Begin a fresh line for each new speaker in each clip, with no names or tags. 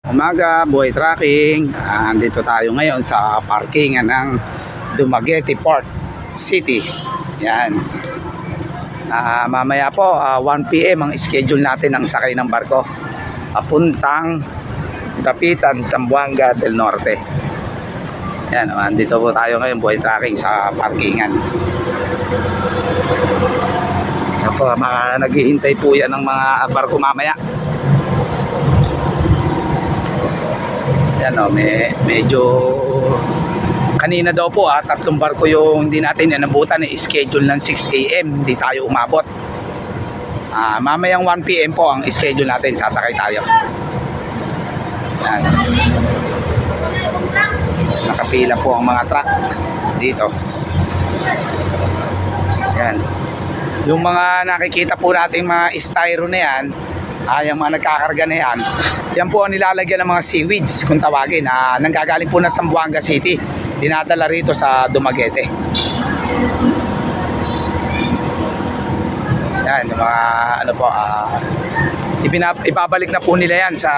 Umaga, buhay tracking. Andito tayo ngayon sa parkingan ng Dumaguete Port City. Yan. Mamaya po, 1 PM ang schedule natin ng sakay ng barko. Papuntang Dapitan, Zamboanga del Norte. Yan, andito po tayo ngayon, buhay tracking sa parkingan. Yan po, naghihintay po yan ng mga barko mamaya. Yan o, medyo kanina daw po 3 barko yung hindi natin inabutan, schedule ng 6 AM, hindi tayo umabot. Mamayang 1 PM po ang schedule natin, sasakay tayo. Yan. Nakapila po ang mga truck dito. Yan. Yung mga nakikita po natin mga styro na yan, yung mga nagkakarga na yan po ang nilalagyan ng mga seaweeds kung tawagin, nanggagaling po na Zamboanga City, dinadala rito sa Dumaguete. Yan, yung mga ano po, ibabalik na po nila yan sa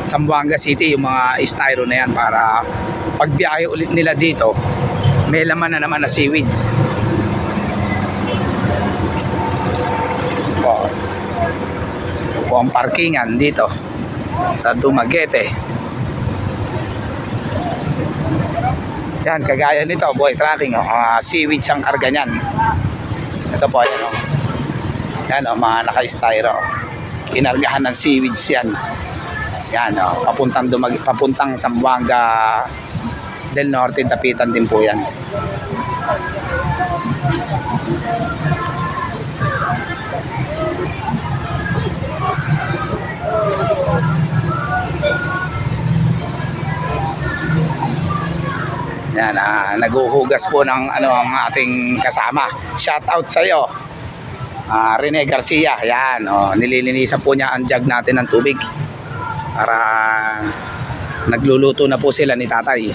Zamboanga City, yung mga styro na yan, para pagbiyahe ulit nila dito may laman na naman na seaweeds. Po ang parkingan dito sa Dumaguete. Yan, kagaya nito, buhay tracking, seaweeds ang karga niyan. Ito po, yan, yan, mga naka-styro, kinargahan ng seaweeds yan. Yan, papuntang Zamboanga del Norte, Dapitan din po yan. Yan, naghuhugas po ng ang ating kasama. Shout out sa iyo, Rene Garcia. Yan, nililinisan po niya ang jug natin ng tubig para nagluluto na po sila ni tatay.